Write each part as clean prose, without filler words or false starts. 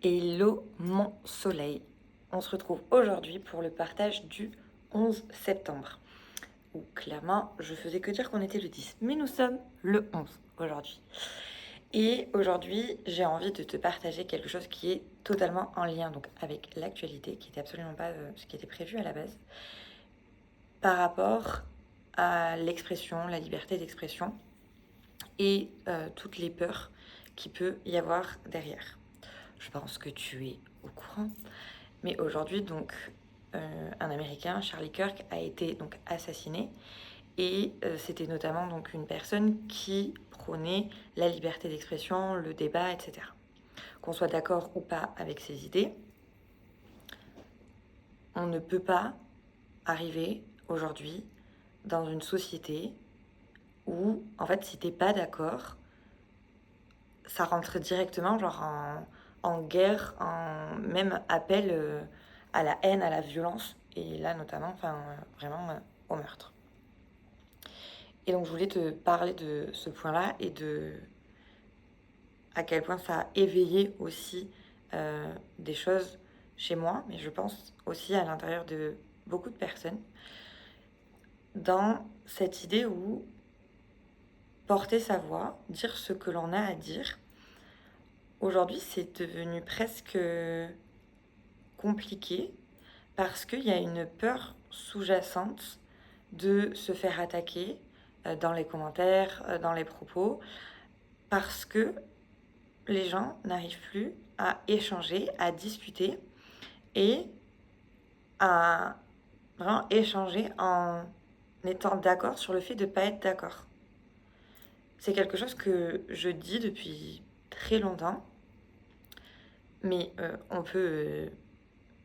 Hello mon soleil. On se retrouve aujourd'hui pour le partage du 11 septembre. Où clairement, je faisais que dire qu'on était le 10, mais nous sommes le 11 aujourd'hui. Et aujourd'hui, j'ai envie de te partager quelque chose qui est totalement en lien donc avec l'actualité, qui n'était absolument pas ce qui était prévu à la base, par rapport à l'expression, la liberté d'expression et toutes les peurs qu'il peut y avoir derrière. Je pense que tu es au courant. Mais aujourd'hui, donc, un Américain, Charlie Kirk, a été donc assassiné. Et c'était notamment donc une personne qui prônait la liberté d'expression, le débat, etc. Qu'on soit d'accord ou pas avec ses idées, on ne peut pas arriver aujourd'hui dans une société où, en fait, si t'es pas d'accord, ça rentre directement genre en guerre, en même appel à la haine, à la violence, et là notamment, vraiment au meurtre. Et donc je voulais te parler de ce point-là et de à quel point ça a éveillé aussi des choses chez moi, mais je pense aussi à l'intérieur de beaucoup de personnes, dans cette idée où porter sa voix, dire ce que l'on a à dire, aujourd'hui c'est devenu presque compliqué parce qu'il y a une peur sous-jacente de se faire attaquer dans les commentaires, dans les propos, parce que les gens n'arrivent plus à échanger, à discuter et à vraiment échanger en étant d'accord sur le fait de ne pas être d'accord. C'est quelque chose que je dis depuis très longtemps, mais on peut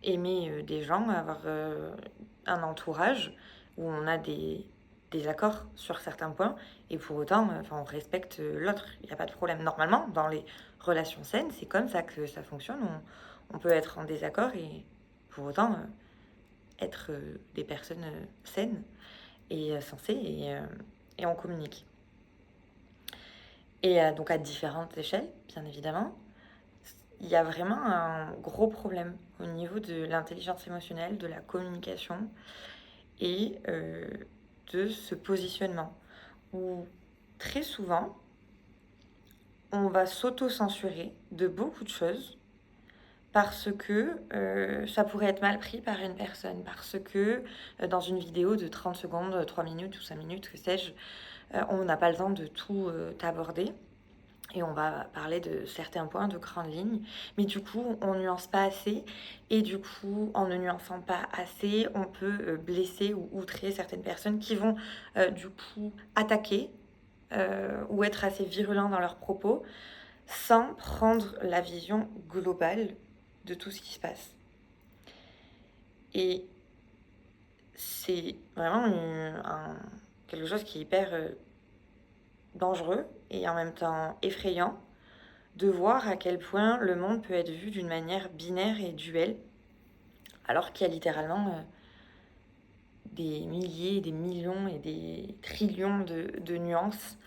aimer des gens, avoir un entourage où on a des accords sur certains points, et pour autant, on respecte l'autre, il n'y a pas de problème. Normalement, dans les relations saines, c'est comme ça que ça fonctionne. On peut être en désaccord et pour autant être des personnes saines et sensées, et on communique. Et donc à différentes échelles, bien évidemment, il y a vraiment un gros problème au niveau de l'intelligence émotionnelle, de la communication et de ce positionnement où très souvent on va s'auto-censurer de beaucoup de choses parce que ça pourrait être mal pris par une personne, parce que dans une vidéo de 30 secondes, 3 minutes ou 5 minutes, que sais-je, on n'a pas le temps de tout aborder. Et on va parler de certains points, de grandes lignes. Mais du coup, on nuance pas assez. Et du coup, en ne nuançant pas assez, on peut blesser ou outrer certaines personnes qui vont du coup attaquer ou être assez virulents dans leurs propos sans prendre la vision globale de tout ce qui se passe. Et c'est vraiment quelque chose qui est hyper dangereux et en même temps effrayant de voir à quel point le monde peut être vu d'une manière binaire et duelle, alors qu'il y a littéralement des milliers, des millions et des trillions de nuances.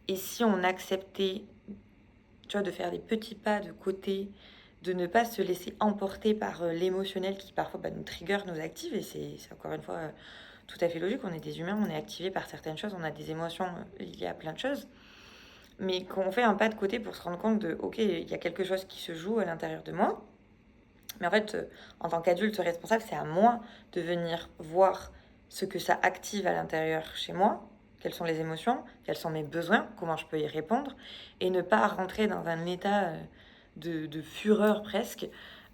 Et si on acceptait, tu vois, de faire des petits pas de côté, de ne pas se laisser emporter par l'émotionnel qui parfois nous trigger, nous active, et c'est encore une fois tout à fait logique, on est des humains, on est activé par certaines choses, on a des émotions liées à plein de choses, mais qu'on fait un pas de côté pour se rendre compte de, ok, il y a quelque chose qui se joue à l'intérieur de moi, mais en fait, en tant qu'adulte responsable, c'est à moi de venir voir ce que ça active à l'intérieur chez moi, quelles sont les émotions, quels sont mes besoins, comment je peux y répondre, et ne pas rentrer dans un état de fureur presque,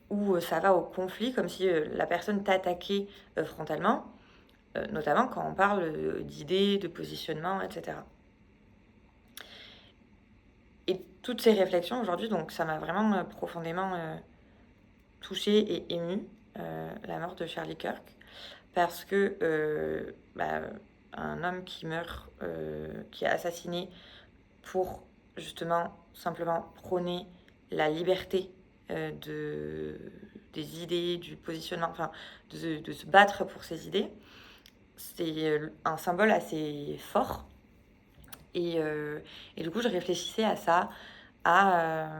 où ça va au conflit, comme si la personne t'attaquait frontalement, notamment quand on parle d'idées, de positionnement, etc. Et toutes ces réflexions aujourd'hui, donc ça m'a vraiment profondément touchée et émue, la mort de Charlie Kirk, parce que un homme qui meurt, qui est assassiné pour justement simplement prôner la liberté des idées, du positionnement, de se battre pour ses idées, c'est un symbole assez fort. Et du coup, je réfléchissais à ça, à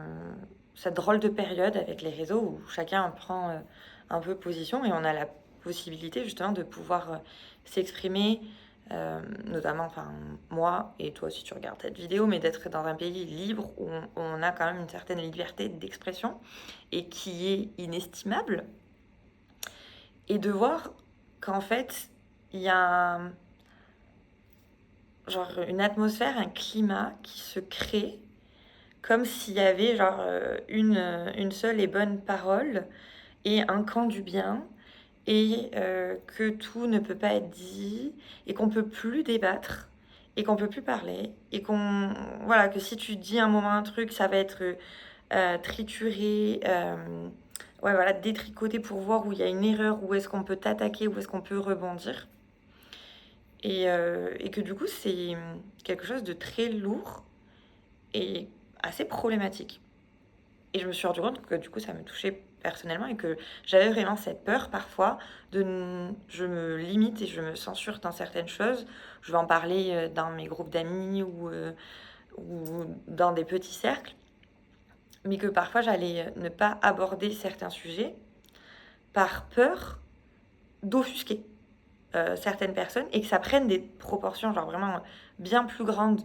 cette drôle de période avec les réseaux où chacun prend un peu position et on a la possibilité justement de pouvoir s'exprimer, notamment, enfin, moi et toi si tu regardes cette vidéo, mais d'être dans un pays libre où on a quand même une certaine liberté d'expression et qui est inestimable, et de voir qu'en fait, il y a genre une atmosphère, un climat qui se crée comme s'il y avait genre une seule et bonne parole et un camp du bien, et que tout ne peut pas être dit et qu'on peut plus débattre et qu'on peut plus parler et qu'on voilà, que si tu dis un moment un truc, ça va être trituré, ouais voilà, détricoté pour voir où il y a une erreur, où est-ce qu'on peut t'attaquer, où est-ce qu'on peut rebondir, et que du coup c'est quelque chose de très lourd et assez problématique. Et je me suis rendu compte que du coup, ça me touchait personnellement et que j'avais vraiment cette peur parfois je me limite et je me censure dans certaines choses. Je vais en parler dans mes groupes d'amis ou dans des petits cercles, mais que parfois j'allais ne pas aborder certains sujets par peur d'offusquer certaines personnes et que ça prenne des proportions genre vraiment bien plus grandes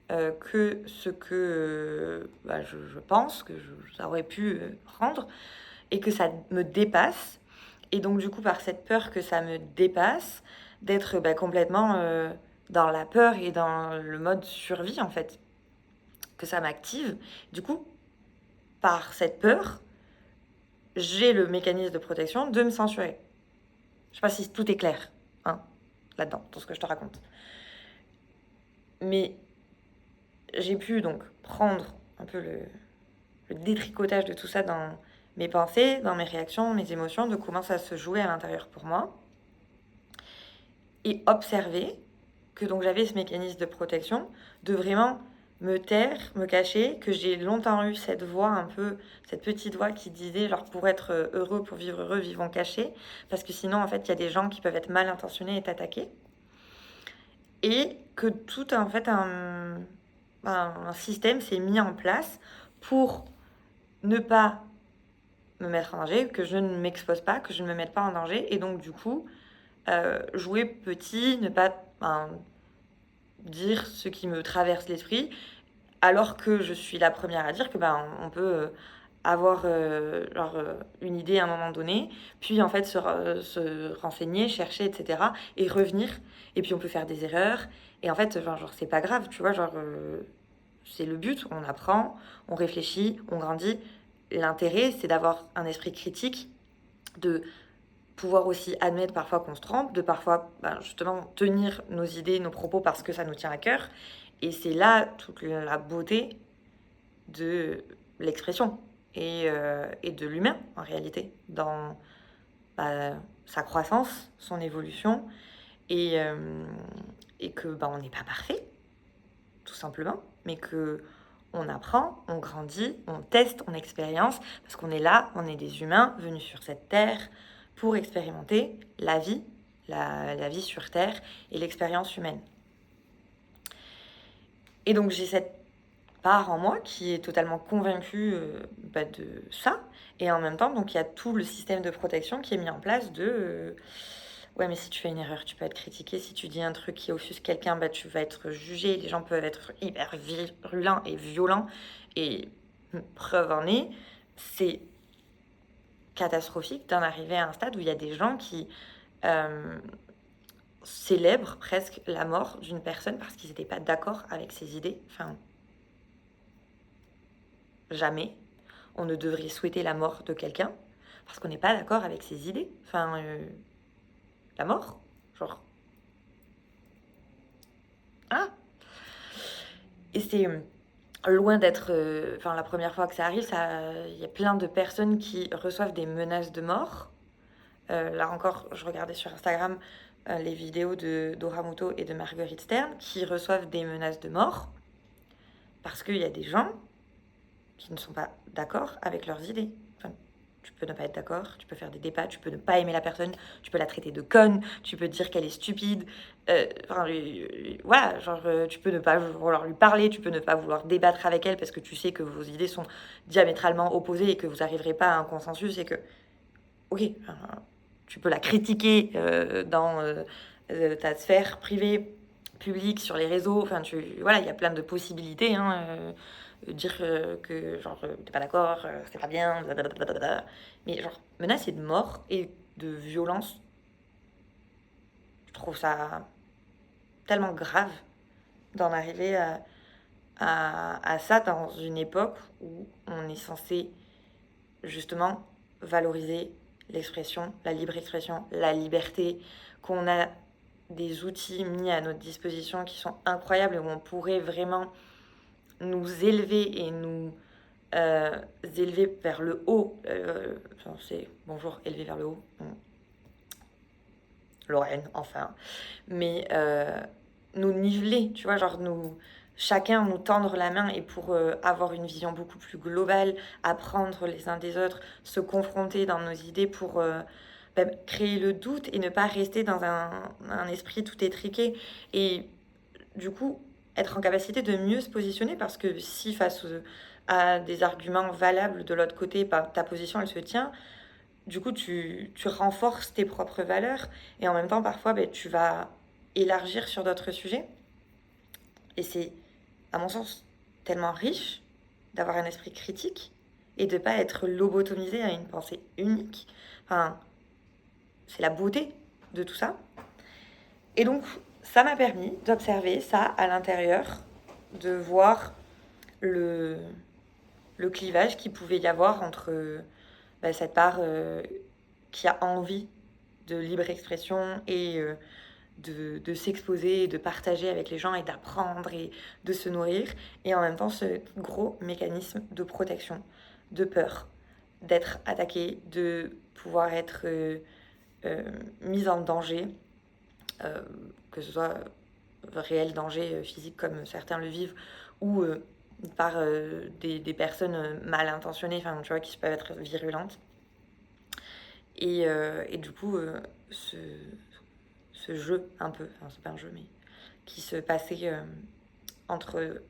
que ce que je pense que ça aurait pu prendre, et que ça me dépasse. Et donc du coup, par cette peur que ça me dépasse, d'être complètement dans la peur et dans le mode survie en fait, que ça m'active. Du coup, par cette peur, j'ai le mécanisme de protection de me censurer. Je sais pas si tout est clair, hein, là-dedans, tout ce que je te raconte. Mais j'ai pu donc prendre un peu le détricotage de tout ça dans mes pensées, dans mes réactions, mes émotions, de comment ça se jouait à l'intérieur pour moi, et observer que donc j'avais ce mécanisme de protection, de vraiment me taire, me cacher, que j'ai longtemps eu cette voix un peu, cette petite voix qui disait genre pour être heureux, pour vivre heureux, vivons cachés, parce que sinon en fait il y a des gens qui peuvent être mal intentionnés et t'attaquer, et que tout en fait un système s'est mis en place pour ne pas me mettre en danger, que je ne m'expose pas, que je ne me mette pas en danger, et donc du coup jouer petit, ne pas dire ce qui me traverse l'esprit, alors que je suis la première à dire que on peut avoir une idée à un moment donné, puis en fait se renseigner, chercher, etc. et revenir, et puis on peut faire des erreurs, et en fait genre c'est pas grave, tu vois, c'est le but, on apprend, on réfléchit, on grandit. L'intérêt, c'est d'avoir un esprit critique, de pouvoir aussi admettre parfois qu'on se trompe, de parfois justement tenir nos idées, nos propos parce que ça nous tient à cœur. Et c'est là toute la beauté de l'expression et de l'humain en réalité, dans sa croissance, son évolution, et, et que on n'est pas parfait, tout simplement, mais que on apprend, on grandit, on teste, on expérience, parce qu'on est là, on est des humains venus sur cette terre pour expérimenter la vie, la vie sur Terre et l'expérience humaine. Et donc j'ai cette part en moi qui est totalement convaincue de ça, et en même temps, donc il y a tout le système de protection qui est mis en place de ouais, mais si tu fais une erreur, tu peux être critiqué. Si tu dis un truc qui offusque quelqu'un, tu vas être jugé. Les gens peuvent être hyper virulents et violents. Et preuve en est, c'est catastrophique d'en arriver à un stade où il y a des gens qui célèbrent presque la mort d'une personne parce qu'ils n'étaient pas d'accord avec ses idées. Enfin, jamais on ne devrait souhaiter la mort de quelqu'un parce qu'on n'est pas d'accord avec ses idées. Enfin, la mort, genre... Ah. Et c'est loin d'être... la première fois que ça arrive, il y a plein de personnes qui reçoivent des menaces de mort. Là encore, je regardais sur Instagram les vidéos de Dora Muto et de Marguerite Stern qui reçoivent des menaces de mort parce qu'il y a des gens qui ne sont pas d'accord avec leurs idées. Enfin, tu peux ne pas être d'accord, tu peux faire des débats, tu peux ne pas aimer la personne, tu peux la traiter de conne, tu peux dire qu'elle est stupide. Enfin, voilà, genre, tu peux ne pas vouloir lui parler, tu peux ne pas vouloir débattre avec elle parce que tu sais que vos idées sont diamétralement opposées et que vous n'arriverez pas à un consensus et que, ok, tu peux la critiquer dans ta sphère privée, publique, sur les réseaux. Enfin, voilà, il y a plein de possibilités. Hein, dire que genre t'es pas d'accord, c'est pas bien, blablabla. Mais genre menacer de mort et de violence, je trouve ça tellement grave d'en arriver à ça dans une époque où on est censé justement valoriser l'expression, la libre expression, la liberté, qu'on a des outils mis à notre disposition qui sont incroyables et où on pourrait vraiment nous élever et nous élever vers le haut. Enfin, c'est bonjour, élever vers le haut. Bon. Lorraine, enfin. Mais nous niveler, tu vois, genre chacun nous tendre la main et pour avoir une vision beaucoup plus globale, apprendre les uns des autres, se confronter dans nos idées pour créer le doute et ne pas rester dans un esprit tout étriqué. Et du coup, être en capacité de mieux se positionner parce que si face à des arguments valables de l'autre côté, bah, ta position elle se tient, du coup tu renforces tes propres valeurs et en même temps parfois tu vas élargir sur d'autres sujets et c'est à mon sens tellement riche d'avoir un esprit critique et de pas être lobotomisé à une pensée unique. Enfin, c'est la beauté de tout ça. Et donc, ça m'a permis d'observer ça à l'intérieur, de voir le, le clivage qu'il pouvait y avoir entre cette part qui a envie de libre expression et de s'exposer, de partager avec les gens et d'apprendre et de se nourrir, et en même temps ce gros mécanisme de protection, de peur, d'être attaqué, de pouvoir être mise en danger, que ce soit réel danger physique comme certains le vivent, ou par des personnes mal intentionnées, enfin, tu vois, qui peuvent être virulentes. Et du coup, ce jeu un peu, enfin c'est pas un jeu, mais qui se passait entre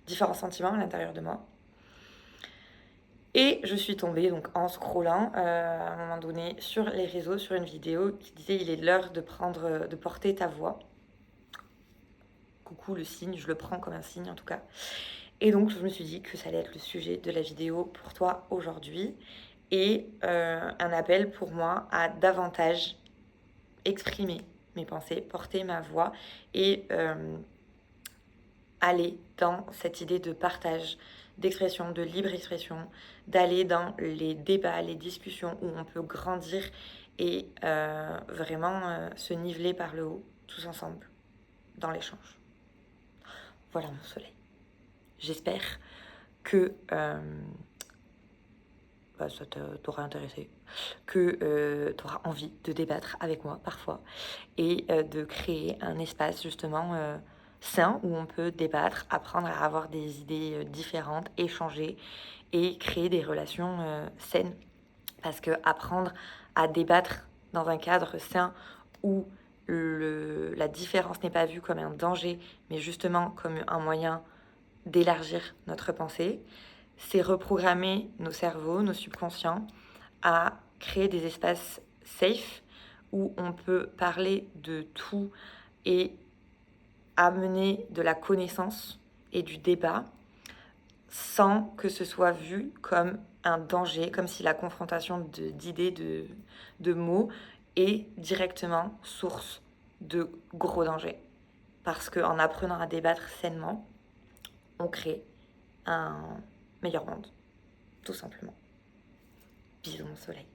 différents sentiments à l'intérieur de moi. Et je suis tombée donc en scrollant à un moment donné sur les réseaux, sur une vidéo qui disait il est l'heure de porter ta voix. Coucou le signe, je le prends comme un signe en tout cas. Et donc je me suis dit que ça allait être le sujet de la vidéo pour toi aujourd'hui et un appel pour moi à davantage exprimer mes pensées, porter ma voix et aller dans cette idée de partage, d'expression, de libre expression, d'aller dans les débats, les discussions où on peut grandir et vraiment se niveler par le haut, tous ensemble, dans l'échange. Voilà mon soleil. J'espère que ça t'aura intéressé, que tu auras envie de débattre avec moi parfois et de créer un espace justement sain où on peut débattre, apprendre à avoir des idées différentes, échanger et créer des relations saines. Parce que apprendre à débattre dans un cadre sain où la différence n'est pas vue comme un danger, mais justement comme un moyen d'élargir notre pensée, c'est reprogrammer nos cerveaux, nos subconscients à créer des espaces safe où on peut parler de tout et amener de la connaissance et du débat sans que ce soit vu comme un danger, comme si la confrontation d'idées, de mots est directement source de gros dangers. Parce qu'en apprenant à débattre sainement, on crée un meilleur monde, tout simplement. Bisous mon soleil.